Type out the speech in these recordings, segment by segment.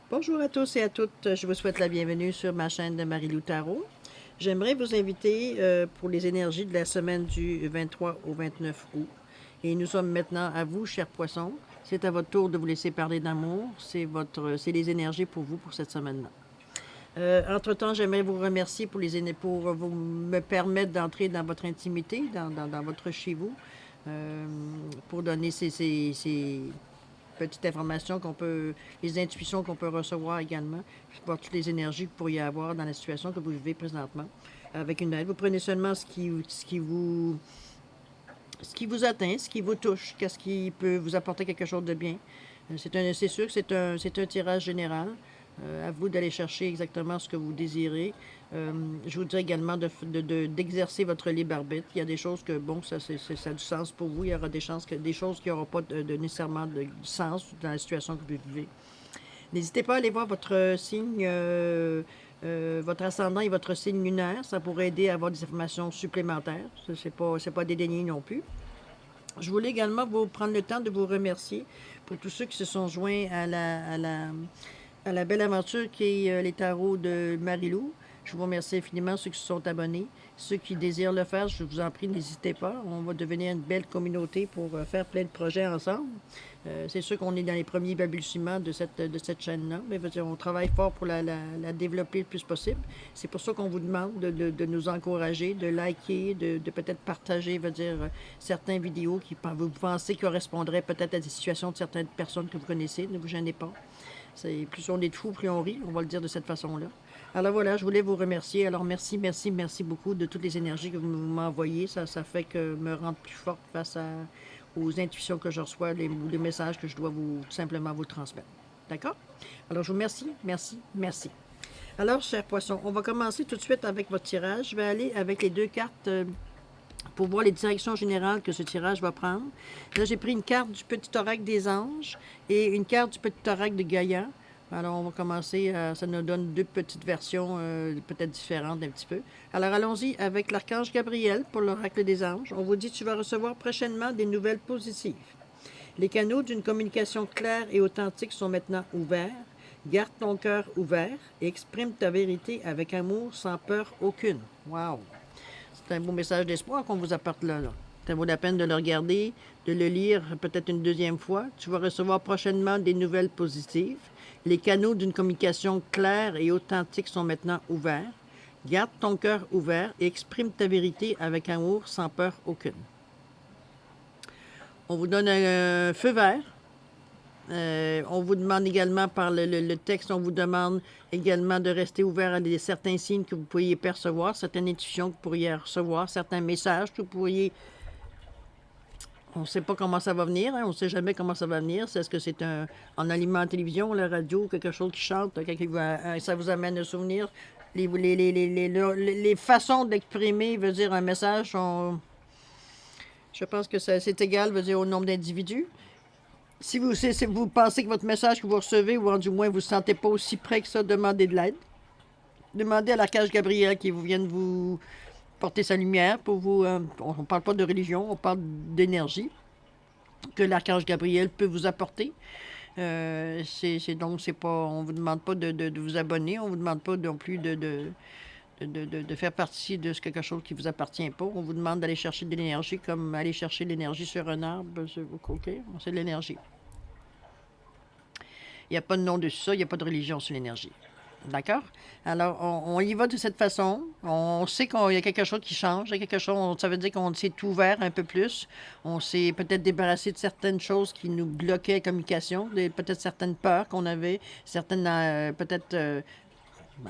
Bonjour à tous et à toutes. Je vous souhaite la bienvenue sur ma chaîne de Marie-Lou Tarot. J'aimerais vous inviter pour les énergies de la semaine du 23 au 29 août. Et nous sommes maintenant à vous, chers poissons. C'est à votre tour de vous laisser parler d'amour. C'est les énergies pour vous pour cette semaine-là. Entre-temps, j'aimerais vous remercier pour vous me permettre d'entrer dans votre intimité, dans votre chez vous, euh, pour donner ces petites informations les intuitions qu'on peut recevoir également, voir toutes les énergies que vous pourriez avoir dans la situation que vous vivez présentement. Avec une aide, vous prenez seulement ce qui vous atteint, ce qui vous touche, qu'est-ce qui peut vous apporter quelque chose de bien. C'est sûr que c'est un tirage général. À vous d'aller chercher exactement ce que vous désirez. Je vous dirais également d'exercer votre libre arbitre. Il y a des choses que, bon, ça a du sens pour vous. Il y aura des choses qui n'auront pas nécessairement de sens dans la situation que vous vivez. N'hésitez pas à aller voir votre signe, votre ascendant et votre signe lunaire. Ça pourrait aider à avoir des informations supplémentaires. C'est pas dédaigné non plus. Je voulais également vous prendre le temps de vous remercier pour tous ceux qui se sont joints à la belle aventure qui est les tarots de Marie-Lou. Je vous remercie infiniment ceux qui se sont abonnés. Ceux qui désirent le faire, je vous en prie, n'hésitez pas. On va devenir une belle communauté pour faire plein de projets ensemble. C'est sûr qu'on est dans les premiers balbutiements de cette chaîne-là, mais on travaille fort pour la développer le plus possible. C'est pour ça qu'on vous demande de nous encourager, de liker, de peut-être partager, certaines vidéos qui vous pensez correspondraient peut-être à des situations de certaines personnes que vous connaissez. Ne vous gênez pas. Plus on est de fous, plus on rit, on va le dire de cette façon-là. Alors voilà, je voulais vous remercier. Alors merci, merci, merci beaucoup de toutes les énergies que vous m'envoyez. Ça fait que me rendre plus forte aux intuitions que je reçois, les messages que je dois tout simplement vous transmettre. D'accord? Alors je vous remercie, merci, merci. Alors, chers poissons, on va commencer tout de suite avec votre tirage. Je vais aller avec les deux cartes pour voir les directions générales que ce tirage va prendre. Là, j'ai pris une carte du petit oracle des anges et une carte du petit oracle de Gaïa. Alors, on va commencer. Ça nous donne deux petites versions peut-être différentes un petit peu. Alors, allons-y avec l'archange Gabriel pour l'oracle des anges. On vous dit tu vas recevoir prochainement des nouvelles positives. Les canaux d'une communication claire et authentique sont maintenant ouverts. Garde ton cœur ouvert et exprime ta vérité avec amour sans peur aucune. Wow! C'est un beau message d'espoir qu'on vous apporte là. Ça vaut la peine de le regarder, de le lire peut-être une deuxième fois. Tu vas recevoir prochainement des nouvelles positives. Les canaux d'une communication claire et authentique sont maintenant ouverts. Garde ton cœur ouvert et exprime ta vérité avec amour sans peur aucune. On vous donne un feu vert. On vous demande également par le texte, on vous demande également de rester ouvert à certains signes que vous pourriez percevoir, certaines intuitions que vous pourriez recevoir, certains messages que vous pourriez. On ne sait pas comment ça va venir, hein, on ne sait jamais comment ça va venir. Est-ce que c'est en allumant la télévision, la radio, quelque chose qui chante, ça vous amène un souvenir. Les façons d'exprimer, veut dire un message, je pense que c'est égal, veut dire au nombre d'individus. Si vous pensez que votre message que vous recevez, ou du moins vous ne vous sentez pas aussi près que ça, demandez de l'aide. Demandez à l'archange Gabriel qui vienne vous porter sa lumière pour vous. On ne parle pas de religion, on parle d'énergie que l'archange Gabriel peut vous apporter. Donc, c'est pas, on ne vous demande pas de vous abonner, on ne vous demande pas non plus de faire partie de quelque chose qui ne vous appartient pas. On vous demande d'aller chercher de l'énergie comme aller chercher de l'énergie sur un arbre. OK, c'est de l'énergie. Il n'y a pas de nom dessus ça, il n'y a pas de religion sur l'énergie. D'accord? Alors, on y va de cette façon. On sait qu'il y a quelque chose qui change. Il y a quelque chose, ça veut dire qu'on s'est ouvert un peu plus. On s'est peut-être débarrassé de certaines choses qui nous bloquaient la communication, peut-être certaines peurs qu'on avait, certaines, peut-être,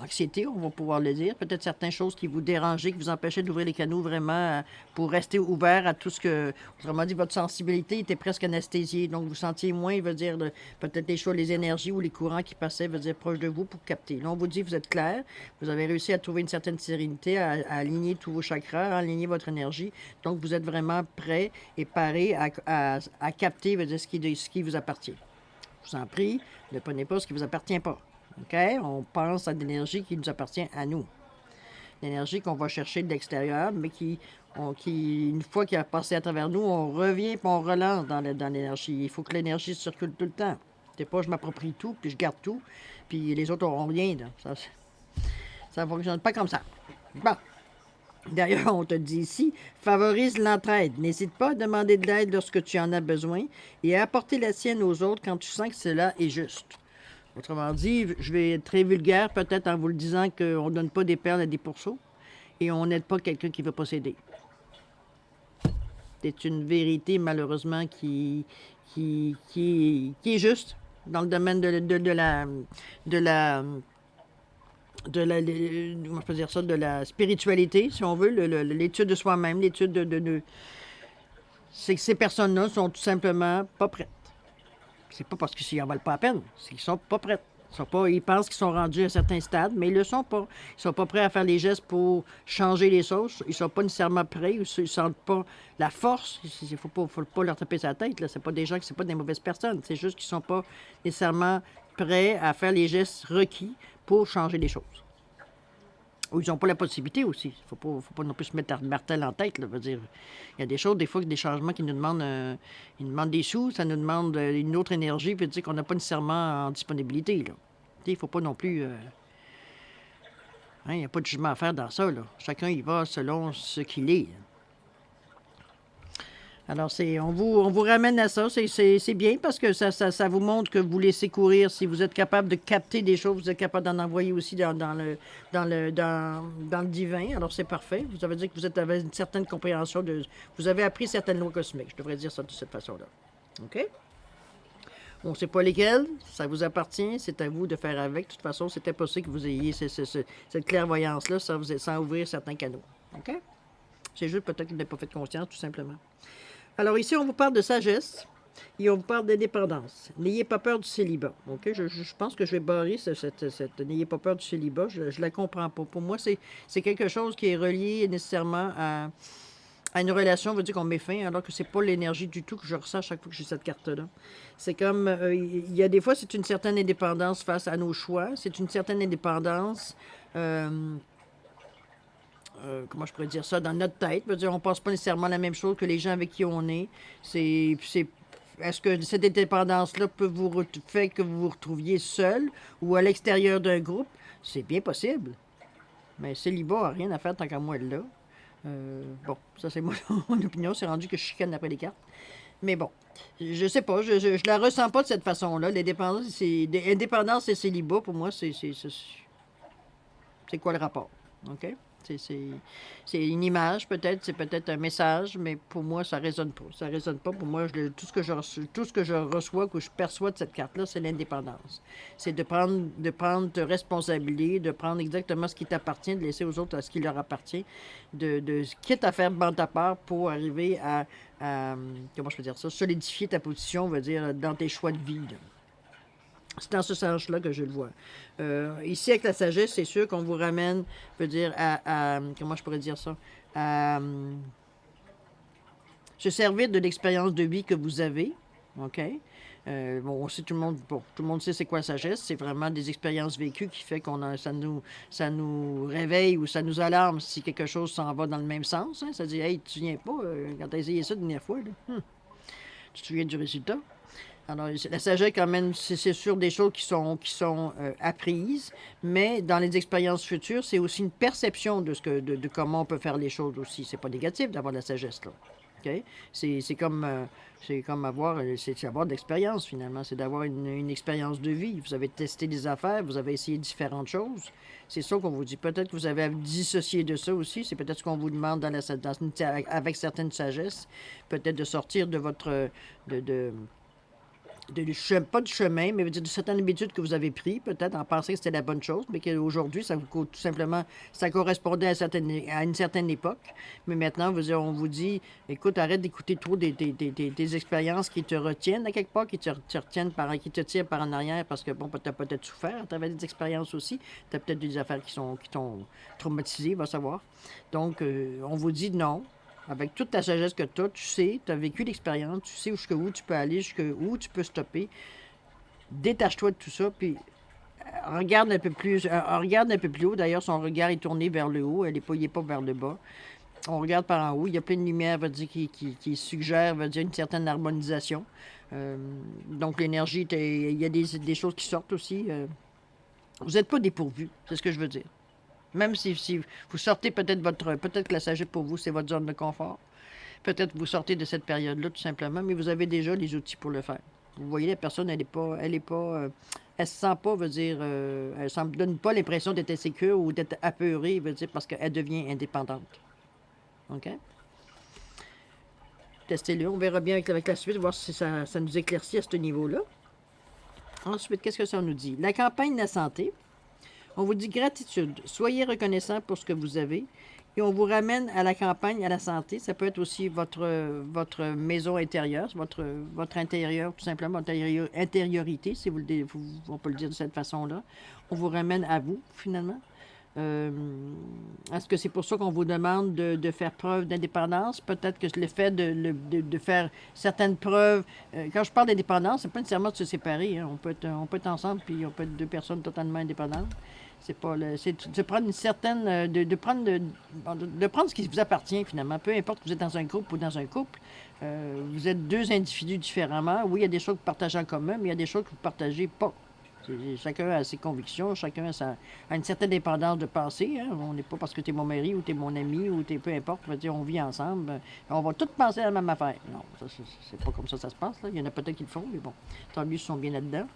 anxiété, on va pouvoir le dire. Peut-être certaines choses qui vous dérangeaient, qui vous empêchaient d'ouvrir les canaux vraiment pour rester ouvert à tout ce que... Autrement dit, votre sensibilité était presque anesthésiée. Donc, vous sentiez moins, il veut dire, peut-être les choses, les énergies ou les courants qui passaient, veut dire, proche de vous pour capter. Là, on vous dit, vous êtes clair, vous avez réussi à trouver une certaine sérénité, à aligner tous vos chakras, à aligner votre énergie. Donc, vous êtes vraiment prêt et paré à capter, veut dire, ce qui vous appartient. Je vous en prie, ne prenez pas ce qui ne vous appartient pas. OK? On pense à de l'énergie qui nous appartient à nous. L'énergie qu'on va chercher de l'extérieur, mais une fois qu'elle a passé à travers nous, on revient et on relance dans l'énergie. Il faut que l'énergie circule tout le temps. C'est pas je m'approprie tout, puis je garde tout, puis les autres n'auront rien. Là. Ça ne fonctionne pas comme ça. Bon. D'ailleurs, on te dit ici, favorise l'entraide. N'hésite pas à demander de l'aide lorsque tu en as besoin et à apporter la sienne aux autres quand tu sens que cela est juste. Autrement dit, je vais être très vulgaire peut-être en vous le disant qu'on ne donne pas des perles à des pourceaux et on n'aide pas quelqu'un qui veut posséder. C'est une vérité, malheureusement, qui est juste dans le domaine comment je peux dire ça, de la spiritualité, si on veut, l'étude de soi-même, l'étude c'est que ces personnes-là sont tout simplement pas prêtes. C'est pas parce qu'ils n'en valent pas la peine, c'est qu'ils sont pas prêtes. Ils pensent qu'ils sont rendus à un certain stade, mais ils le sont pas. Ils sont pas prêts à faire les gestes pour changer les choses. Ils sont pas nécessairement prêts, ils ne sentent pas la force. Il faut pas leur taper sa tête. Là. C'est pas des gens qui sont pas des mauvaises personnes. C'est juste qu'ils sont pas nécessairement prêts à faire les gestes requis pour changer les choses. Ou ils n'ont pas la possibilité aussi. Il ne faut pas non plus se mettre un martel en tête. Là. Dire, il y a des choses, des fois, des changements qui nous demandent, ils nous demandent des sous, ça nous demande une autre énergie, veut dire qu'on n'a pas nécessairement en disponibilité. Là. Il ne faut pas non plus... il n'y a pas de jugement à faire dans ça. Là. Chacun y va selon ce qu'il est. Alors, on vous ramène à ça. C'est bien parce que ça vous montre que vous laissez courir. Si vous êtes capable de capter des choses, vous êtes capable d'en envoyer aussi dans le divin. Alors, c'est parfait. Ça veut dire que vous avez une certaine compréhension vous avez appris certaines lois cosmiques. Je devrais dire ça de cette façon-là. OK? On ne sait pas lesquelles. Ça vous appartient. C'est à vous de faire avec. De toute façon, c'est impossible que vous ayez cette clairvoyance-là sans ouvrir certains canaux. OK? C'est juste peut-être que vous n'avez pas fait conscience, tout simplement. Alors ici, on vous parle de sagesse et on vous parle d'indépendance. N'ayez pas peur du célibat. Okay? Je pense que je vais barrer cette n'ayez pas peur du célibat. Je ne la comprends pas. Pour moi, c'est quelque chose qui est relié nécessairement à une relation, veut dire qu'on met fin, alors que c'est pas l'énergie du tout que je ressens à chaque fois que j'ai cette carte-là. C'est comme, il y a des fois, c'est une certaine indépendance face à nos choix. C'est une certaine indépendance... comment je pourrais dire ça, dans notre tête. Je veux dire, on ne pense pas nécessairement la même chose que les gens avec qui on est. Est-ce que cette indépendance-là fait que vous vous retrouviez seul ou à l'extérieur d'un groupe? C'est bien possible. Mais célibat n'a rien à faire tant qu'à moi là. Bon, ça c'est mon opinion. C'est rendu que je chicane après les cartes. Mais bon, je sais pas. Je la ressens pas de cette façon-là. L'indépendance et célibat, pour moi, c'est quoi le rapport? OK? C'est une image, peut-être, c'est peut-être un message, mais pour moi, ça ne résonne pas. Ça ne résonne pas. Pour moi, tout ce que je reçois, que je perçois de cette carte-là, c'est l'indépendance. C'est de prendre de responsabilité, de prendre exactement ce qui t'appartient, de laisser aux autres ce qui leur appartient, quitte à faire bande à part pour arriver à comment je peux dire ça, solidifier ta position, on va dire, dans tes choix de vie. Là. C'est dans ce sens-là que je le vois. Ici, avec la sagesse, c'est sûr qu'on vous ramène, je veux dire, comment je pourrais dire ça, à se servir de l'expérience de vie que vous avez, OK? Bon, tout le monde sait c'est quoi la sagesse. C'est vraiment des expériences vécues qui fait ça nous réveille ou ça nous alarme si quelque chose s'en va dans le même sens. Hein? Ça dit, hey, tu te souviens pas quand tu as essayé ça la dernière fois, là? Tu te souviens du résultat? Alors, la sagesse, quand même, c'est sûr des choses qui sont apprises, mais dans les expériences futures, c'est aussi une perception de comment on peut faire les choses aussi. C'est pas négatif d'avoir de la sagesse, là. Okay? C'est comme avoir de l'expérience, finalement. C'est d'avoir une expérience de vie. Vous avez testé des affaires, vous avez essayé différentes choses. C'est ça qu'on vous dit. Peut-être que vous avez à vous dissocier de ça aussi. C'est peut-être ce qu'on vous demande avec certaines sagesses. Peut-être de sortir de votre... pas du chemin, mais de certaines habitudes que vous avez prises, peut-être en pensant que c'était la bonne chose, mais qu'aujourd'hui, tout simplement, ça correspondait à une certaine époque. Mais maintenant, on vous dit, écoute, arrête d'écouter trop des expériences qui te retiennent à quelque part, qui te tirent par en arrière, parce que, bon, tu as peut-être souffert, tu avais des expériences aussi, tu as peut-être des affaires qui t'ont traumatisé, va savoir. Donc, on vous dit non. Avec toute ta sagesse que tu as, tu sais, tu as vécu l'expérience, tu sais jusqu'où tu peux aller, jusqu'où tu peux stopper. Détache-toi de tout ça, puis regarde un peu plus haut. D'ailleurs, son regard est tourné vers le haut, il n'est pas vers le bas. On regarde par en haut, il y a plein de lumière, qui suggère, une certaine harmonisation. Donc l'énergie, il y a des choses qui sortent aussi. Vous n'êtes pas dépourvu, c'est ce que je veux dire. Même si vous sortez peut-être que la sagesse pour vous, c'est votre zone de confort. Peut-être que vous sortez de cette période-là tout simplement, mais vous avez déjà les outils pour le faire. Vous voyez, la personne, elle se sent pas, veut dire, elle ne donne pas l'impression d'être insécure ou d'être apeurée, veut dire, parce qu'elle devient indépendante. OK? Testez-le, on verra bien avec la suite, voir si ça nous éclaircit à ce niveau-là. Ensuite, qu'est-ce que ça nous dit? La campagne de la santé. On vous dit gratitude. Soyez reconnaissant pour ce que vous avez. Et on vous ramène à la campagne, à la santé. Ça peut être aussi votre maison intérieure, votre intérieur, tout simplement, votre intériorité, si on peut le dire de cette façon-là. On vous ramène à vous, finalement. Euh, Est-ce que c'est pour ça qu'on vous demande de faire preuve d'indépendance? Peut-être que le fait de faire certaines preuves. Quand je parle d'indépendance, c'est pas nécessairement de se séparer. Hein. On peut être ensemble, puis on peut être deux personnes totalement indépendantes. C'est de prendre une certaine. De prendre ce qui vous appartient, finalement. Peu importe que vous êtes dans un groupe ou dans un couple. Vous êtes deux individus différemment. Oui, il y a des choses que vous partagez en commun, mais il y a des choses que vous ne partagez pas. Chacun a ses convictions, chacun a une certaine dépendance de pensée. Hein. On n'est pas parce que tu es mon mari ou tu es mon ami ou tu es peu importe, on va dire on vit ensemble. On va tous penser à la même affaire. Non, ça, c'est pas comme ça se passe. Là. Il y en a peut-être qui le font, mais bon, tant mieux, ils sont bien là-dedans.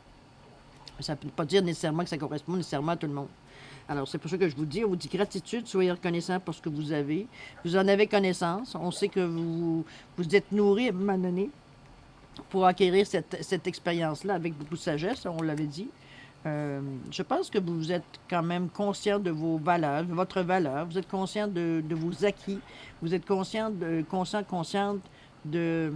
Ça ne peut pas dire nécessairement que ça correspond nécessairement à tout le monde. Alors, c'est pour ça que je vous dis, on vous dit gratitude, soyez reconnaissant pour ce que vous avez. Vous en avez connaissance. On sait que vous êtes nourri à un moment donné pour acquérir cette expérience-là avec beaucoup de sagesse, on l'avait dit. Je pense que vous êtes quand même conscient de vos valeurs, de votre valeur, vous êtes conscient de vos acquis, vous êtes consciente de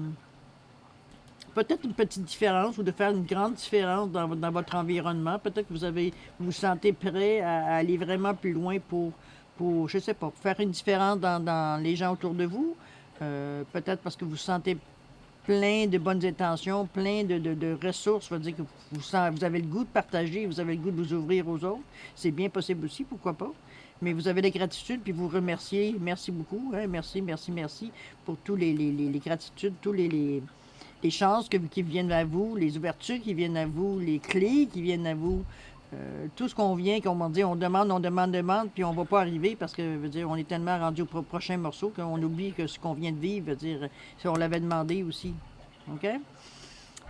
peut-être une petite différence ou de faire une grande différence dans votre environnement. Peut-être que vous vous sentez prêt à aller vraiment plus loin pour je sais pas, faire une différence dans les gens autour de vous. Peut-être parce que vous vous sentez plein de bonnes intentions, plein de ressources. Ça veut dire que vous avez le goût de partager, vous avez le goût de vous ouvrir aux autres. C'est bien possible aussi, pourquoi pas. Mais vous avez la gratitude, puis vous remerciez. Merci beaucoup. Hein, merci, merci, merci pour tous les gratitudes, tous les chances qui viennent à vous, les ouvertures qui viennent à vous, les clés qui viennent à vous. Tout ce qu'on vient, qu'on dit, on demande, puis on va pas arriver parce que, veut dire, on est tellement rendu au prochain morceau qu'on oublie que ce qu'on vient de vivre, veut dire, si on l'avait demandé aussi. OK?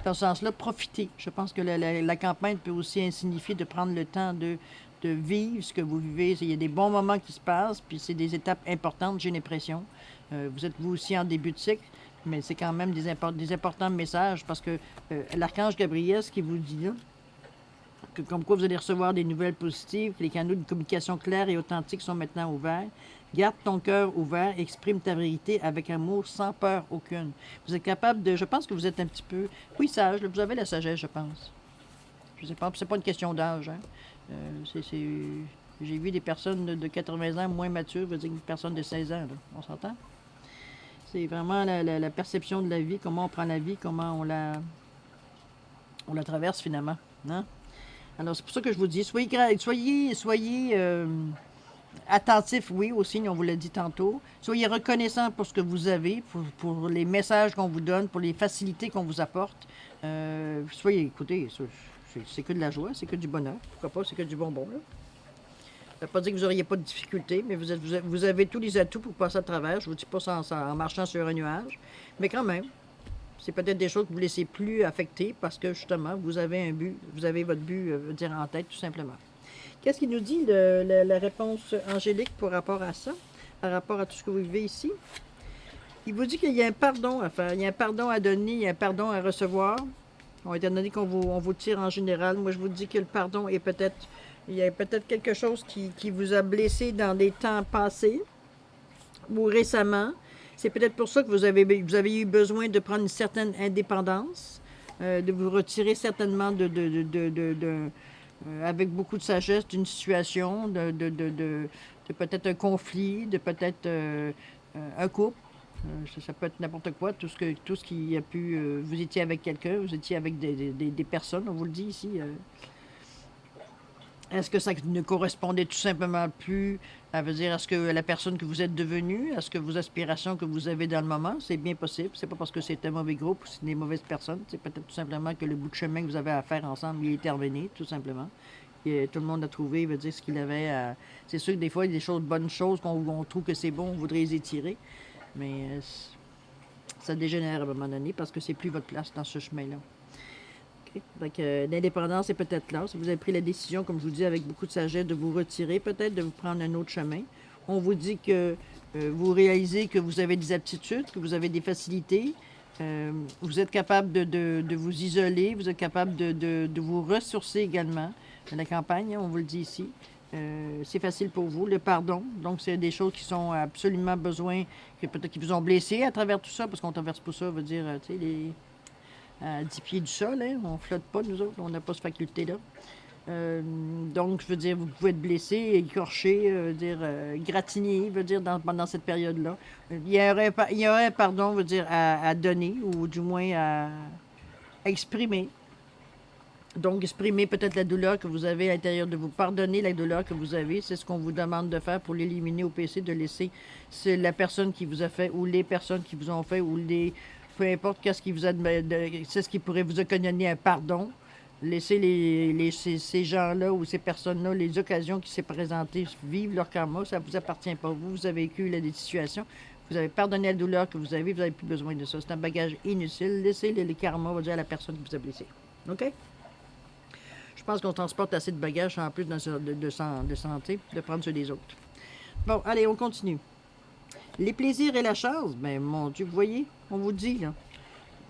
Dans ce sens-là, profitez. Je pense que la campagne peut aussi signifier de prendre le temps de vivre ce que vous vivez. Il y a des bons moments qui se passent, puis c'est des étapes importantes, j'ai l'impression. Vous êtes vous aussi en début de cycle, mais c'est quand même des importants messages parce que l'archange Gabriel, ce qu'il vous dit là, comme quoi vous allez recevoir des nouvelles positives, que les canaux de communication clairs et authentiques sont maintenant ouverts. Garde ton cœur ouvert, exprime ta vérité avec amour, sans peur aucune. Vous êtes capable de... Je pense que vous êtes un petit peu... Oui, sage, vous avez la sagesse, je pense. Je sais pas, c'est pas une question d'âge. Hein. J'ai vu des personnes de 80 ans moins matures, veut dire une personne de 16 ans. Là. On s'entend? C'est vraiment la perception de la vie, comment on prend la vie, comment on la traverse finalement. Hein? Alors, c'est pour ça que je vous dis, soyez attentifs, oui, aussi, on vous l'a dit tantôt. Soyez reconnaissants pour ce que vous avez, pour les messages qu'on vous donne, pour les facilités qu'on vous apporte. Écoutez, c'est que de la joie, c'est que du bonheur. Pourquoi pas, c'est que du bonbon, là. Ça ne veut pas dire que vous n'auriez pas de difficultés, mais vous avez tous les atouts pour passer à travers. Je ne vous dis pas ça en marchant sur un nuage, mais quand même. C'est peut-être des choses que vous ne laissez plus affecter parce que justement, vous avez un but, vous avez votre but dire en tête tout simplement. Qu'est-ce qu'il nous dit la réponse angélique par rapport à ça, par rapport à tout ce que vous vivez ici? Il vous dit qu'il y a un pardon à faire, il y a un pardon à donner, il y a un pardon à recevoir. Bon, étant donné qu'on vous tire en général, moi je vous dis que le pardon est peut-être, il y a peut-être quelque chose qui vous a blessé dans des temps passés ou récemment. C'est peut-être pour ça que vous avez eu besoin de prendre une certaine indépendance, de vous retirer certainement avec beaucoup de sagesse d'une situation, de peut-être un conflit, de peut-être un couple. Ça peut être n'importe quoi, tout ce qui a pu... vous étiez avec quelqu'un, vous étiez avec des personnes, on vous le dit ici. Est-ce que ça ne correspondait tout simplement plus à veut dire à ce que la personne que vous êtes devenue, à ce que vos aspirations que vous avez dans le moment? C'est bien possible. C'est pas parce que c'est un mauvais groupe ou c'est des mauvaises personnes. C'est peut-être tout simplement que le bout de chemin que vous avez à faire ensemble, il est terminé, tout simplement. Et tout le monde a trouvé, veut dire, ce qu'il avait à... C'est sûr que des fois, il y a des choses, bonnes choses on trouve que c'est bon, on voudrait les étirer. Mais ça dégénère à un moment donné parce que c'est plus votre place dans ce chemin-là. Okay. Donc, l'indépendance est peut-être là. Si vous avez pris la décision, comme je vous dis, avec beaucoup de sagesse, de vous retirer, peut-être de vous prendre un autre chemin. On vous dit que vous réalisez que vous avez des aptitudes, que vous avez des facilités. Vous êtes capable de vous isoler, vous êtes capable de vous ressourcer également. La campagne, on vous le dit ici. C'est facile pour vous, le pardon. Donc, c'est des choses qui sont absolument besoin, que peut-être qui vous ont blessé à travers tout ça, parce qu'on traverse pas ça, veut dire, tu sais, à 10 pieds du sol, hein, on flotte pas, nous autres, on n'a pas cette faculté-là. Donc, je veux dire, vous pouvez être blessé, écorché, gratigné, veut dire, pendant cette période-là. Il y aurait, pardon, veut dire, à donner, ou du moins à exprimer. Donc, exprimer peut-être la douleur que vous avez à l'intérieur de vous. Pardonner la douleur que vous avez. C'est ce qu'on vous demande de faire pour l'éliminer au PC, de laisser la personne qui vous a fait ou les personnes qui vous ont fait ou les... Peu importe qu'est-ce qui vous a... C'est ce qui pourrait vous occasionner un pardon. Laissez ces gens-là ou ces personnes-là, les occasions qui s'est présentées, vivre leur karma. Ça ne vous appartient pas. Vous avez vécu des situations. Vous avez pardonné la douleur que vous n'avez plus besoin de ça. C'est un bagage inutile. Laissez le karma, on va dire, à la personne qui vous a blessé. OK? Je pense qu'on transporte assez de bagages en plus de santé, de prendre ceux des autres. Bon, allez, on continue. Les plaisirs et la chance, ben mon Dieu, vous voyez, on vous dit, là.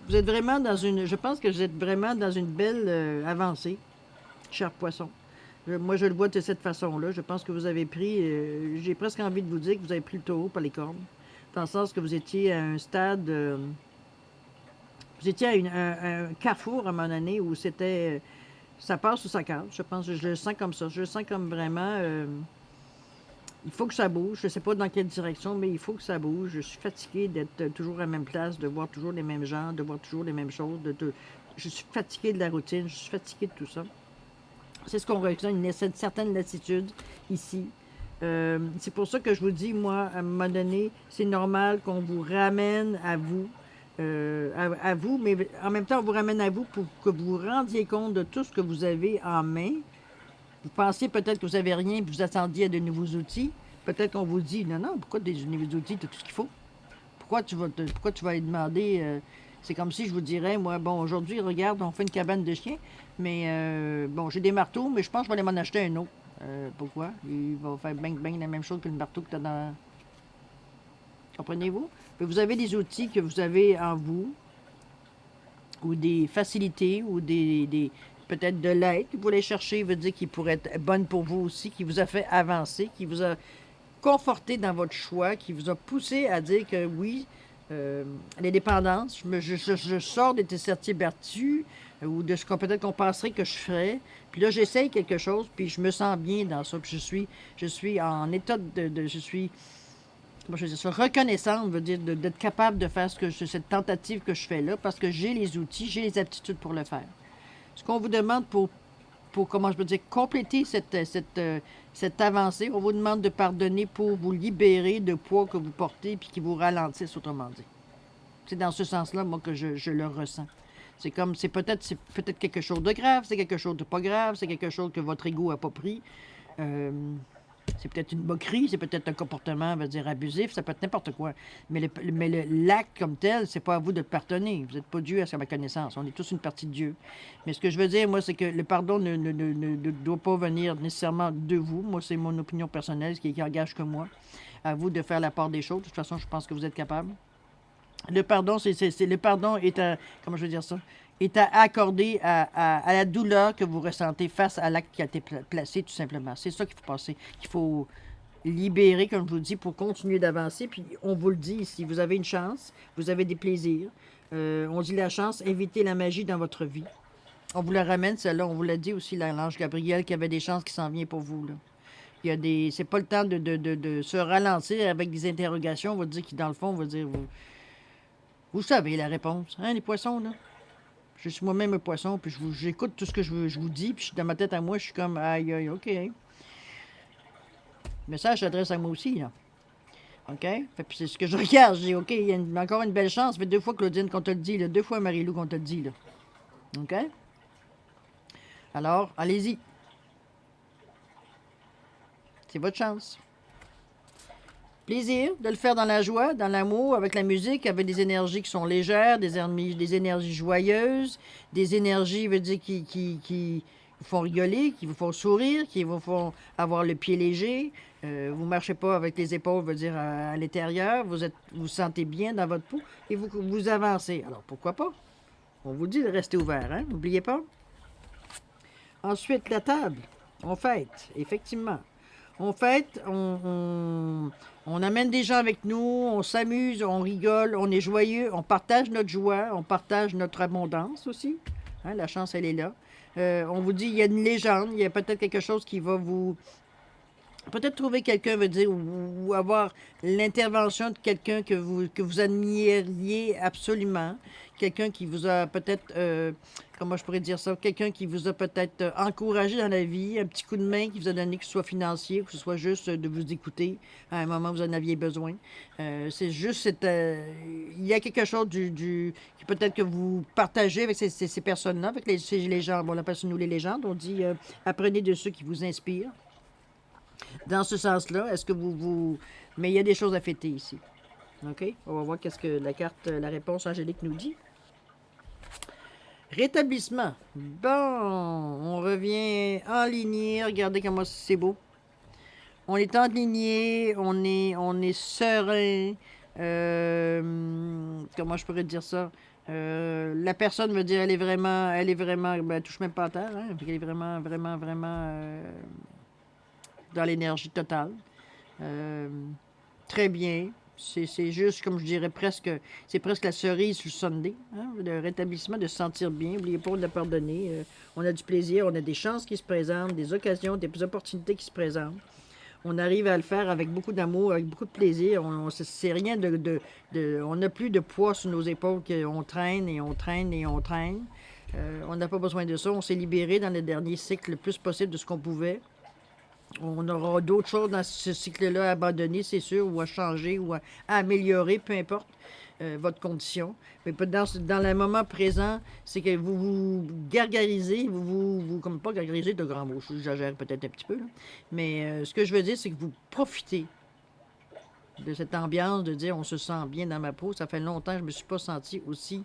Vous êtes vraiment dans une... Je pense que vous êtes vraiment dans une belle avancée, cher poisson. Moi, je le vois de cette façon-là. Je pense que vous avez pris... J'ai presque envie de vous dire que vous avez pris le taureau par les cornes. Dans le sens que vous étiez à un stade... vous étiez à un carrefour à un moment donné où c'était... ça passe ou ça casse. Je pense que je le sens comme ça. Je le sens comme vraiment... il faut que ça bouge. Je ne sais pas dans quelle direction, mais il faut que ça bouge. Je suis fatiguée d'être toujours à la même place, de voir toujours les mêmes gens, de voir toujours les mêmes choses. Je suis fatiguée de la routine. Je suis fatiguée de tout ça. C'est ce qu'on ressent, une certaine lassitude ici. C'est pour ça que je vous dis, moi, à un moment donné, c'est normal qu'on vous ramène à vous. À vous, mais en même temps, on vous ramène à vous pour que vous vous rendiez compte de tout ce que vous avez en main. Vous pensez peut-être que vous n'avez rien et vous attendiez à de nouveaux outils. Peut-être qu'on vous dit, non, non, pourquoi des nouveaux outils, tu as tout ce qu'il faut? Pourquoi tu vas aller demander... c'est comme si je vous dirais, moi, bon, aujourd'hui, regarde, on fait une cabane de chiens, mais bon, j'ai des marteaux, mais je pense que je vais aller m'en acheter un autre. Pourquoi? Il va faire bang-bang la même chose que le marteau que tu as dans... Comprenez-vous? Vous avez des outils que vous avez en vous, ou des facilités, ou peut-être de l'aide que vous voulez chercher, veut dire qui pourrait être bonne pour vous aussi, qui vous a fait avancer, qui vous a conforté dans votre choix, qui vous a poussé à dire que oui, l'indépendance, je sors de tes sentiers battus, ou de ce qu'on peut-être qu'on penserait que je ferais, puis là j'essaye quelque chose, puis je me sens bien dans ça, puis je suis en état je suis... Moi, je veux dire ça, reconnaissante veut dire d'être capable de faire cette tentative que je fais là, parce que j'ai les outils, j'ai les aptitudes pour le faire. Ce qu'on vous demande pour comment je peux dire, compléter cette avancée, on vous demande de pardonner pour vous libérer de poids que vous portez puis qui vous ralentissent, autrement dit. C'est dans ce sens-là, moi, que je le ressens. C'est comme, c'est peut-être quelque chose de grave, c'est quelque chose de pas grave, c'est quelque chose que votre ego n'a pas pris. C'est peut-être une moquerie, c'est peut-être un comportement, on va dire, abusif, ça peut être n'importe quoi. Mais l'acte comme tel, c'est pas à vous de pardonner. Vous n'êtes pas Dieu à ma connaissance. On est tous une partie de Dieu. Mais ce que je veux dire, moi, c'est que le pardon ne doit pas venir nécessairement de vous. Moi, c'est mon opinion personnelle, ce qui engage que moi. À vous de faire la part des choses. De toute façon, je pense que vous êtes capable. Le pardon, le pardon est à, comment je veux dire ça, est à accorder à la douleur que vous ressentez face à l'acte qui a été placé, tout simplement. C'est ça qu'il faut passer, qu'il faut libérer, comme je vous dis, pour continuer d'avancer. Puis on vous le dit ici, vous avez une chance, vous avez des plaisirs. On dit la chance, invitez la magie dans votre vie. On vous la ramène, celle-là. On vous l'a dit aussi, l'ange Gabriel, qu'il y avait des chances qui s'en viennent pour vous, là. Il y a des... C'est pas le temps de se ralentir avec des interrogations. On va dire qui, dans le fond, on va dire... Vous savez la réponse, hein, les poissons, là? Je suis moi-même un poisson, puis j'écoute tout ce que je vous dis, puis dans ma tête à moi, je suis comme, aïe, aïe, OK. Le message s'adresse à moi aussi, là. OK? Fait, puis c'est ce que je regarde. Je dis, OK, il y a encore une belle chance. Ça fait 2 fois, Claudine, qu'on te le dit, là. 2 fois, Marie-Lou, qu'on te le dit, là. OK? Alors, allez-y. C'est votre chance. Plaisir de le faire dans la joie, dans l'amour, avec la musique, avec des énergies qui sont légères, des énergies joyeuses, des énergies, veut dire, qui vous font rigoler, qui vous font sourire, qui vous font avoir le pied léger. Vous ne marchez pas avec les épaules, veut dire, à l'intérieur. Vous vous sentez bien dans votre peau et vous avancez. Alors, pourquoi pas? On vous dit de rester ouvert, hein? N'oubliez pas. Ensuite, la table. On fête, effectivement. On fête, on amène des gens avec nous, on s'amuse, on rigole, on est joyeux, on partage notre joie, on partage notre abondance aussi. Hein, la chance, elle est là. On vous dit, il y a une légende, il y a peut-être quelque chose qui va vous... Peut-être trouver quelqu'un, veut dire, ou avoir l'intervention de quelqu'un que vous admiriez absolument. Quelqu'un qui vous a peut-être, comment je pourrais dire ça, quelqu'un qui vous a peut-être encouragé dans la vie, un petit coup de main qui vous a donné, que ce soit financier, que ce soit juste de vous écouter à un moment où vous en aviez besoin. C'est juste, il y a quelque chose qui peut-être que vous partagez avec ces personnes-là, avec ces légendes. On appelle ça nous les légendes. On dit, apprenez de ceux qui vous inspirent. Dans ce sens-là, est-ce que vous... Mais il y a des choses à fêter ici. OK? On va voir qu'est-ce que la réponse Angélique nous dit. Rétablissement. Bon, on revient enligné. Regardez comment c'est beau. On est enligné, on est serein. Comment je pourrais dire ça? La personne veut dire, elle est vraiment, ben, elle touche même pas à terre, hein? Elle est vraiment, vraiment, vraiment... dans l'énergie totale. Très bien. C'est juste, comme je dirais, c'est presque la cerise sur le sundae, hein? Le rétablissement, de se sentir bien. N'oubliez pas de le pardonner. On a du plaisir, on a des chances qui se présentent, des occasions, des opportunités qui se présentent. On arrive à le faire avec beaucoup d'amour, avec beaucoup de plaisir. C'est rien on n'a plus de poids sur nos épaules qu'on traîne et on traîne et on traîne. On n'a pas besoin de ça. On s'est libéré dans le dernier cycle le plus possible de ce qu'on pouvait. On aura d'autres choses dans ce cycle-là à abandonner, c'est sûr, ou à changer, ou à améliorer, peu importe votre condition. Mais dans le moment présent, c'est que vous vous gargarisez, comme pas gargariser de grands mots, j'exagère peut-être un petit peu, là. Mais ce que je veux dire, c'est que vous profitez de cette ambiance, de dire on se sent bien dans ma peau. Ça fait longtemps que je ne me suis pas senti aussi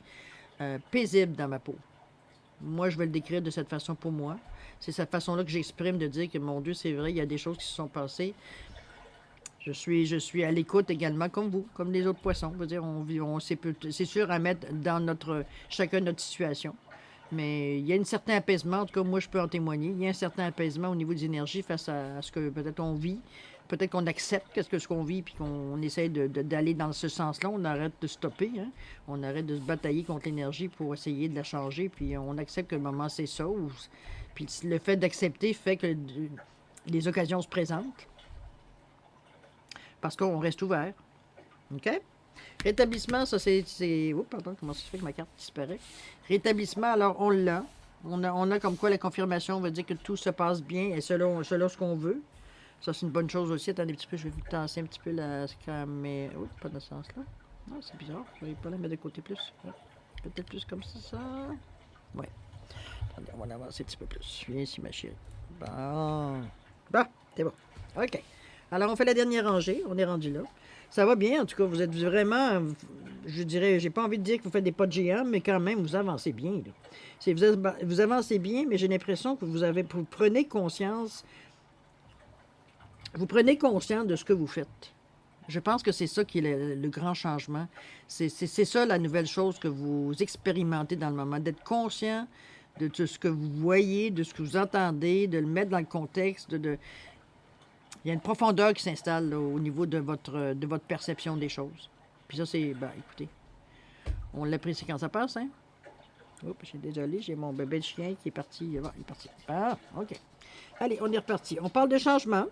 paisible dans ma peau. Moi, je vais le décrire de cette façon pour moi. C'est cette façon-là que j'exprime de dire que, mon Dieu, c'est vrai, il y a des choses qui se sont passées. Je suis à l'écoute également, comme vous, comme les autres poissons. Je veux dire, c'est sûr à mettre dans chacun notre situation. Mais il y a un certain apaisement, en tout cas, moi, je peux en témoigner. Il y a un certain apaisement au niveau des énergies face à ce que peut-être on vit. Peut-être qu'on accepte ce qu'on vit, puis qu'on essaie d'aller dans ce sens-là. On arrête de stopper, hein? On arrête de se batailler contre l'énergie pour essayer de la changer, puis on accepte que le moment, c'est ça. Puis le fait d'accepter fait que les occasions se présentent. Parce qu'on reste ouvert. OK? Rétablissement, ça c'est... Oh, pardon, comment ça se fait que ma carte disparaît? Rétablissement, alors on l'a. On a comme quoi la confirmation veut dire que tout se passe bien et selon ce qu'on veut. Ça, c'est une bonne chose aussi. Attendez un petit peu, je vais vous tasser un petit peu la caméra. Oh, pas dans ce sens-là. Non, c'est bizarre. Je vais pas la mettre de côté plus. Peut-être plus comme ça. Ouais. Attendez, on va avancer un petit peu plus. Viens ici, ma chérie. Bon, c'est bon. OK. Alors, on fait la dernière rangée. On est rendu là. Ça va bien, en tout cas. Vous êtes vraiment, je dirais, j'ai pas envie de dire que vous faites des pas de géant, mais quand même, vous avancez bien, là. Vous avancez bien, mais j'ai l'impression que vous prenez conscience. Vous prenez conscience de ce que vous faites. Je pense que c'est ça qui est le grand changement. C'est ça la nouvelle chose que vous expérimentez dans le moment, d'être conscient de tout ce que vous voyez, de ce que vous entendez, de le mettre dans le contexte. Il y a une profondeur qui s'installe là, au niveau de votre perception des choses. Puis ça, c'est... Ben, écoutez, on l'apprécie quand ça passe, hein? Oups, je suis désolé, j'ai mon bébé de chien qui est parti. Bon, il est parti. Ah, OK. Allez, on est reparti. On parle de changement.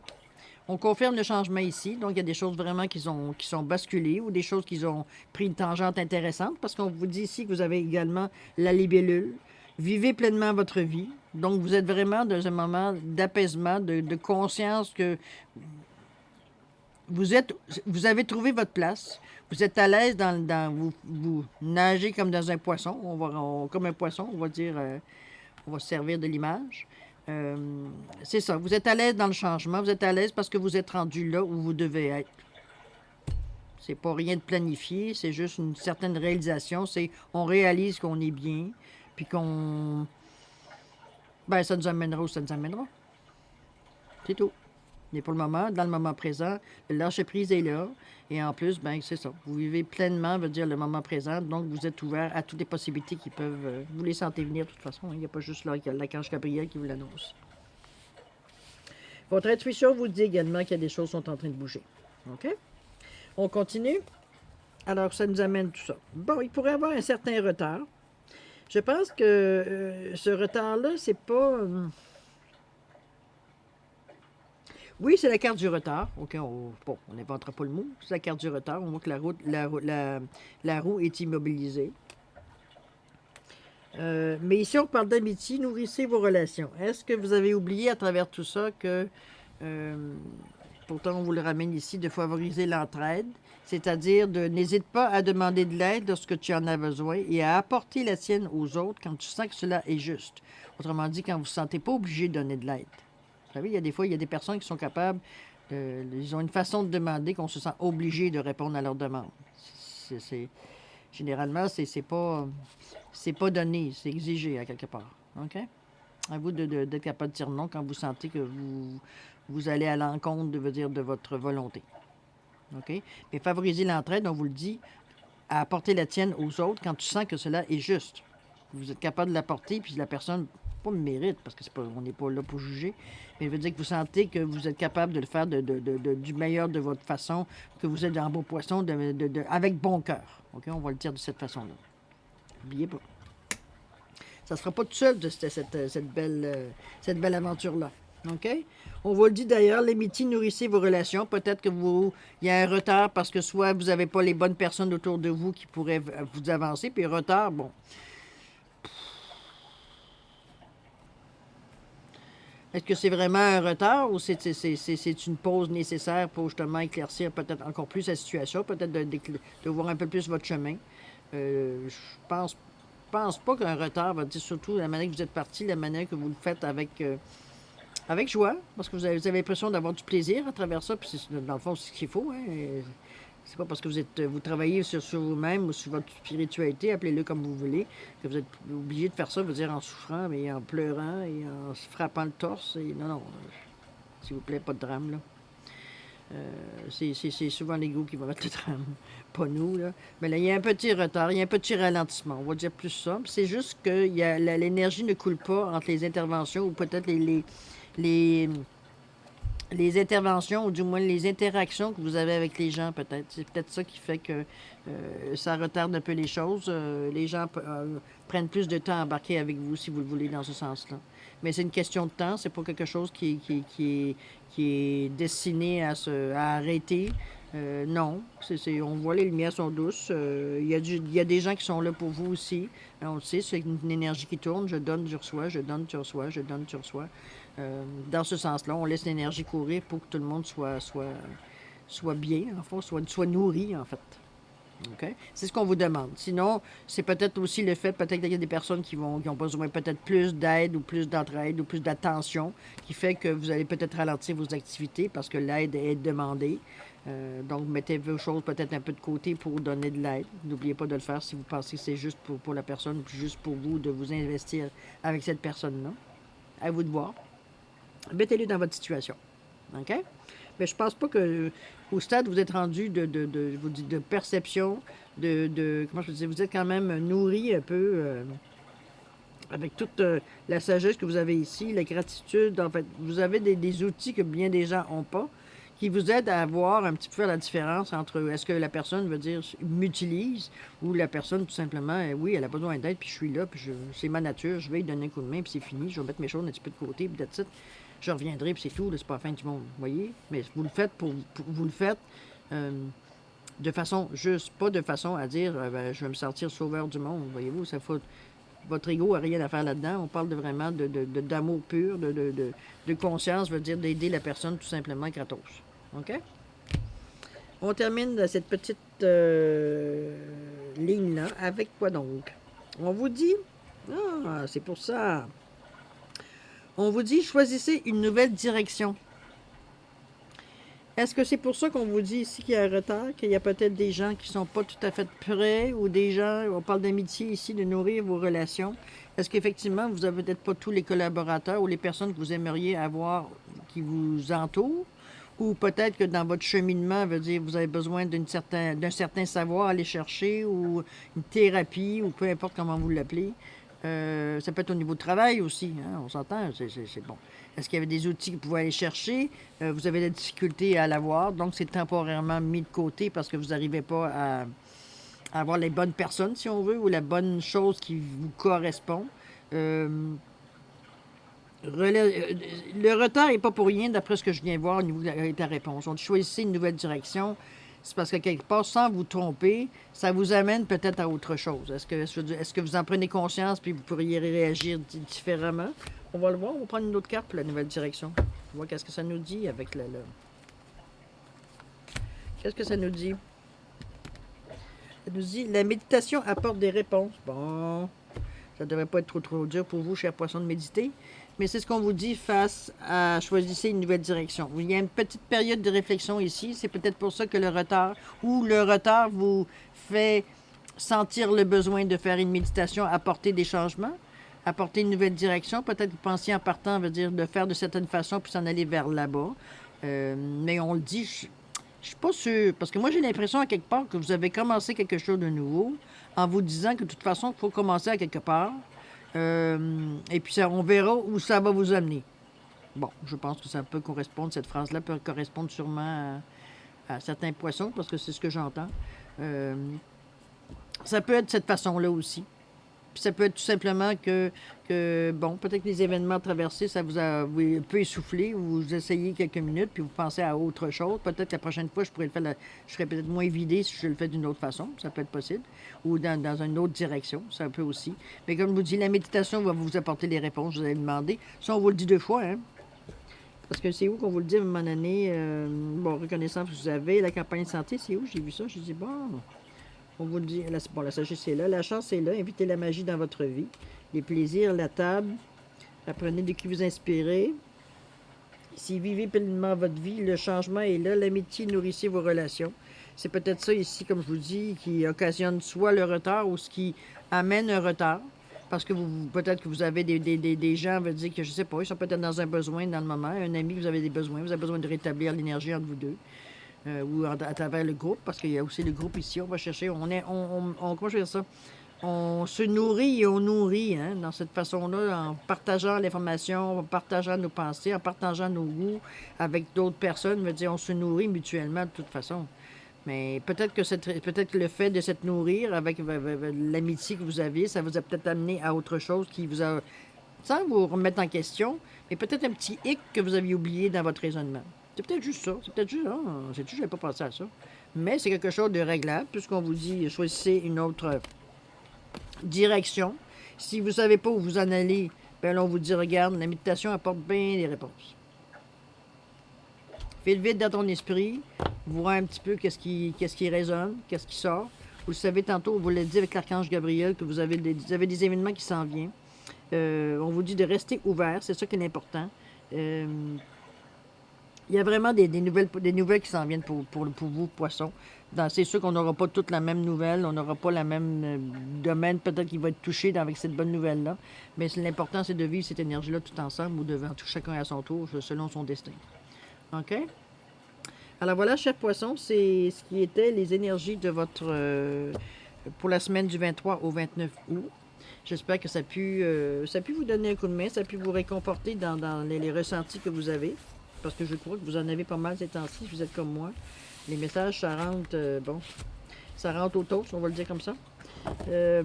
On confirme le changement ici. Donc, il y a des choses vraiment qui sont basculées ou des choses qui ont pris une tangente intéressante parce qu'on vous dit ici que vous avez également la libellule. Vivez pleinement votre vie. Donc, vous êtes vraiment dans un moment d'apaisement, de conscience que vous avez trouvé votre place. Vous êtes à l'aise vous nagez comme dans un poisson. Comme un poisson, on va dire, on va se servir de l'image. C'est ça. Vous êtes à l'aise dans le changement. Vous êtes à l'aise parce que vous êtes rendu là où vous devez être. C'est pas rien de planifié. C'est juste une certaine réalisation. C'est on réalise qu'on est bien, puis qu'on, ben ça nous amènera où ça nous amènera. C'est tout. Mais pour le moment, dans le moment présent, le lâcher-prise est là. Et en plus, ben c'est ça. Vous vivez pleinement, veut dire le moment présent. Donc, vous êtes ouvert à toutes les possibilités qui peuvent... vous les sentez venir de toute façon. Il n'y a pas juste l'archange Gabriel qui vous l'annonce. Votre intuition vous dit également qu'il y a des choses qui sont en train de bouger. OK? On continue. Alors, ça nous amène tout ça. Bon, il pourrait y avoir un certain retard. Je pense que ce retard-là, c'est pas... Oui, c'est la carte du retard. OK, bon, on n'inventera pas le mot. C'est la carte du retard. On voit que la roue est immobilisée. Mais ici, on parle d'amitié. Nourrissez vos relations. Est-ce que vous avez oublié à travers tout ça que, pourtant on vous le ramène ici, de favoriser l'entraide, c'est-à-dire n'hésite pas à demander de l'aide lorsque tu en as besoin et à apporter la tienne aux autres quand tu sens que cela est juste. Autrement dit, quand vous ne vous sentez pas obligé de donner de l'aide. Vous savez, il y a des fois, il y a des personnes qui sont capables, ils ont une façon de demander qu'on se sent obligé de répondre à leur demande. Généralement, c'est pas donné, c'est exigé à quelque part. OK? À vous d'être capable de dire non quand vous sentez que vous allez à l'encontre de votre volonté. OK? Mais favoriser l'entraide, on vous le dit, à apporter la tienne aux autres quand tu sens que cela est juste. Vous êtes capable de l'apporter, puis la personne pas le mérite, parce que on n'est pas là pour juger, mais ça veut dire que vous sentez que vous êtes capable de le faire du meilleur de votre façon, que vous êtes un beau poisson avec bon cœur. OK? On va le dire de cette façon-là. N'oubliez pas. Ça ne sera pas tout seul de cette belle aventure-là. OK? On vous le dit d'ailleurs, l'amitié nourrissez vos relations. Peut-être que il y a un retard parce que soit vous n'avez pas les bonnes personnes autour de vous qui pourraient vous avancer, puis retard, bon. Est-ce que c'est vraiment un retard ou c'est une pause nécessaire pour justement éclaircir peut-être encore plus la situation, peut-être de voir un peu plus votre chemin? Je pense pas qu'un retard va dire surtout la manière que vous êtes parti, la manière que vous le faites avec joie, parce que vous avez l'impression d'avoir du plaisir à travers ça, puis dans le fond, c'est ce qu'il faut. Hein? C'est pas parce que vous travaillez sur vous-même ou sur votre spiritualité, appelez-le comme vous voulez, que vous êtes obligé de faire ça, veut dire en souffrant, mais en pleurant et en se frappant le torse. Et non, s'il vous plaît, pas de drame, là. C'est souvent l'ego qui va mettre le drame, pas nous, là. Mais là, il y a un petit retard, il y a un petit ralentissement, on va dire plus ça. C'est juste que l'énergie ne coule pas entre les interventions ou peut-être les interventions, ou du moins les interactions que vous avez avec les gens, peut-être. C'est peut-être ça qui fait que ça retarde un peu les choses. Les gens prennent plus de temps à embarquer avec vous, si vous le voulez, dans ce sens-là. Mais c'est une question de temps, c'est pas quelque chose qui est destiné à arrêter. Non, on voit les lumières sont douces. Il y a des gens qui sont là pour vous aussi. On le sait, c'est une énergie qui tourne. Je donne, tu reçois, je donne, tu reçois, je donne, tu reçois. Dans ce sens-là, on laisse l'énergie courir pour que tout le monde soit bien, en fait, soit nourri, en fait. OK? C'est ce qu'on vous demande. Sinon, c'est peut-être aussi le fait, peut-être qu'il y a des personnes qui ont besoin peut-être plus d'aide ou plus d'entraide ou plus d'attention, qui fait que vous allez peut-être ralentir vos activités parce que l'aide est demandée. Donc, mettez vos choses peut-être un peu de côté pour donner de l'aide. N'oubliez pas de le faire si vous pensez que c'est juste pour la personne, ou juste pour vous de vous investir avec cette personne-là. À vous de voir. Mettez-le dans votre situation. OK? Mais je pense pas que au stade où vous êtes rendu de perception, comment je dis, vous êtes quand même nourri un peu avec toute la sagesse que vous avez ici, la gratitude. En fait, vous avez des outils que bien des gens n'ont pas, qui vous aide à voir un petit peu la différence entre est-ce que la personne veut dire m'utilise ou la personne tout simplement, oui, elle a besoin d'aide, puis je suis là, puis c'est ma nature, je vais lui donner un coup de main, puis c'est fini, je vais mettre mes choses un petit peu de côté, puis that's it. Je reviendrai, puis c'est tout, c'est pas la fin du monde, vous voyez? Mais vous le faites vous le faites de façon juste, pas de façon à dire ben, je vais me sentir sauveur du monde, voyez-vous, ça faut. Votre ego n'a rien à faire là-dedans. On parle vraiment d'amour pur, de conscience, veut dire d'aider la personne tout simplement gratos. OK? On termine cette petite ligne-là avec quoi donc? On vous dit, c'est pour ça. On vous dit, choisissez une nouvelle direction. Est-ce que c'est pour ça qu'on vous dit ici qu'il y a un retard, qu'il y a peut-être des gens qui ne sont pas tout à fait prêts ou des gens, on parle d'amitié ici, de nourrir vos relations. Est-ce qu'effectivement, vous n'avez peut-être pas tous les collaborateurs ou les personnes que vous aimeriez avoir qui vous entourent? Ou peut-être que dans votre cheminement, veut dire vous avez besoin d'un certain savoir à aller chercher ou une thérapie ou peu importe comment vous l'appelez. Ça peut être au niveau de travail aussi, hein, on s'entend, c'est bon. Est-ce qu'il y avait des outils que vous pouvez aller chercher? Vous avez des difficultés à l'avoir, donc c'est temporairement mis de côté parce que vous n'arrivez pas à avoir les bonnes personnes, si on veut, ou la bonne chose qui vous correspond. Le retard n'est pas pour rien, d'après ce que je viens de voir au niveau de ta réponse. On dit choisissez une nouvelle direction. C'est parce que quelque part, sans vous tromper, ça vous amène peut-être à autre chose. Est-ce que vous en prenez conscience puis vous pourriez réagir différemment? On va le voir. On va prendre une autre carte pour la nouvelle direction. On va voir qu'est-ce que ça nous dit avec Qu'est-ce que ça nous dit? Ça nous dit la méditation apporte des réponses. Bon, ça ne devrait pas être trop dur pour vous, chers poissons, de méditer. Mais c'est ce qu'on vous dit face à choisissez une nouvelle direction. Il y a une petite période de réflexion ici. C'est peut-être pour ça que le retard vous fait sentir le besoin de faire une méditation, apporter des changements, apporter une nouvelle direction. Peut-être que vous pensiez en partant, veut dire de faire de certaine façon puis s'en aller vers là-bas. Mais on le dit, je suis pas sûre. Parce que moi, j'ai l'impression à quelque part que vous avez commencé quelque chose de nouveau en vous disant que de toute façon, il faut commencer à quelque part. Et puis on verra où ça va vous amener. Bon, je pense que ça peut correspondre, cette phrase-là peut correspondre sûrement à certains poissons, parce que c'est ce que j'entends. Ça peut être de cette façon-là aussi. Puis ça peut être tout simplement bon, peut-être que les événements traversés, ça vous a un peu essoufflé, vous essayez quelques minutes, puis vous pensez à autre chose. Peut-être que la prochaine fois, je serais peut-être moins vidé si je le fais d'une autre façon, ça peut être possible, ou dans une autre direction, ça peut aussi. Mais comme je vous dis, la méditation va vous apporter les réponses, vous allez demander. Ça, on vous le dit 2 fois, hein? Parce que c'est où qu'on vous le dit à un moment donné, bon, reconnaissance que vous avez, la campagne de santé, c'est où? J'ai vu ça, je dis, bon... On vous le dit, bon, la sagesse est là, la chance est là, invitez la magie dans votre vie, les plaisirs, la table, apprenez de qui vous inspirez. Si vivez pleinement votre vie, le changement est là, l'amitié nourrissez vos relations. C'est peut-être ça ici, comme je vous dis, qui occasionne soit le retard ou ce qui amène un retard. Parce que peut-être que vous avez des gens, veut dire que je sais pas, ils sont peut-être dans un besoin dans le moment, un ami, vous avez des besoins, vous avez besoin de rétablir l'énergie entre vous deux. Ou à travers le groupe, parce qu'il y a aussi le groupe ici, on va chercher, comment je vais dire ça? On se nourrit et on nourrit, hein, dans cette façon-là, en partageant l'information, en partageant nos pensées, en partageant nos goûts avec d'autres personnes, veut dire on se nourrit mutuellement de toute façon. Mais peut-être que le fait de se nourrir avec l'amitié que vous aviez, ça vous a peut-être amené à autre chose qui vous a, sans vous remettre en question, mais peut-être un petit hic que vous aviez oublié dans votre raisonnement. C'est peut-être juste ça. C'est peut-être juste, c'est juste, je n'avais pas pensé à ça. Mais c'est quelque chose de réglable, puisqu'on vous dit, choisissez une autre direction. Si vous ne savez pas où vous en allez, ben là, on vous dit, regarde, la méditation apporte bien des réponses. Fais le vide dans ton esprit, vois un petit peu qu'est-ce qui résonne, qu'est-ce qui sort. Vous le savez tantôt, on vous l'a dit avec l'archange Gabriel, que vous avez des événements qui s'en viennent. On vous dit de rester ouvert, c'est ça qui est important. Il y a vraiment des nouvelles qui s'en viennent pour vous, poissons. C'est sûr qu'on n'aura pas toutes la même nouvelle, on n'aura pas la même domaine, peut-être qu'il va être touché avec cette bonne nouvelle-là. Mais l'important, c'est de vivre cette énergie-là tout ensemble ou devant tout chacun à son tour, selon son destin. OK? Alors voilà, chers poissons, c'est ce qui était les énergies de votre... pour la semaine du 23 au 29 août. J'espère que ça a pu vous donner un coup de main, ça a pu vous réconforter dans les ressentis que vous avez. parce que je crois que vous en avez pas mal ces temps-ci, si vous êtes comme moi. Les messages, ça rentre, bon, ça rentre au toast, on va le dire comme ça. Euh,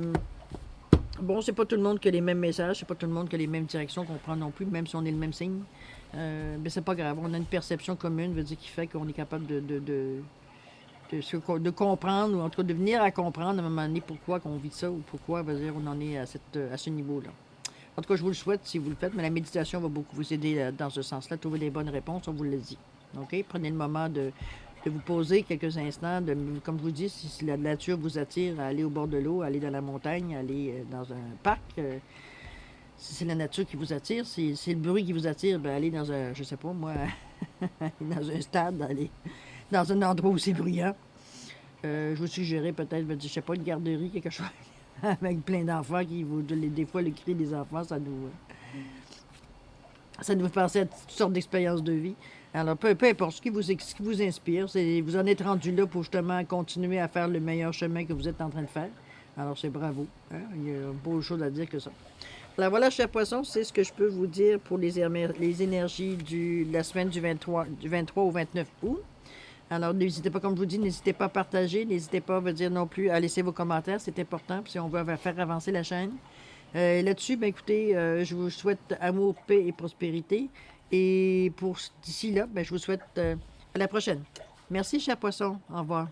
bon, c'est pas tout le monde qui a les mêmes messages, c'est pas tout le monde qui a les mêmes directions qu'on prend non plus, même si on est le même signe. Mais c'est pas grave, on a une perception commune, veut dire qui fait qu'on est capable de comprendre, ou en tout cas de venir à comprendre à un moment donné pourquoi qu'on vit ça, ou pourquoi, veut dire, on en est à ce niveau-là. En tout cas, je vous le souhaite si vous le faites, mais la méditation va beaucoup vous aider dans ce sens-là, trouver des bonnes réponses, on vous le dit. OK? Prenez le moment de vous poser quelques instants, comme je vous dis, si la nature vous attire, à aller au bord de l'eau, aller dans la montagne, aller dans un parc. Si c'est la nature qui vous attire, si c'est le bruit qui vous attire, ben allez dans un, je sais pas moi, dans un stade, aller dans un endroit où c'est bruyant. Je vous suggérerais peut-être, je sais pas, une garderie, quelque chose, avec plein d'enfants qui vous. Des fois, le cri des enfants, ça nous fait penser à toutes sortes d'expériences de vie. Alors, peu importe ce qui vous inspire, vous en êtes rendu là pour justement continuer à faire le meilleur chemin que vous êtes en train de faire. Alors, c'est bravo. Hein? Il y a pas autre chose à dire que ça. Alors voilà, chers poissons, c'est ce que je peux vous dire pour les énergies de la semaine du 23 au 29 août. Alors, n'hésitez pas, comme je vous dis, n'hésitez pas à partager, n'hésitez pas à dire non plus à laisser vos commentaires, c'est important, si on veut faire avancer la chaîne. Là-dessus, ben, écoutez, je vous souhaite amour, paix et prospérité. Et pour d'ici là, ben, je vous souhaite à la prochaine. Merci, chers poissons. Au revoir.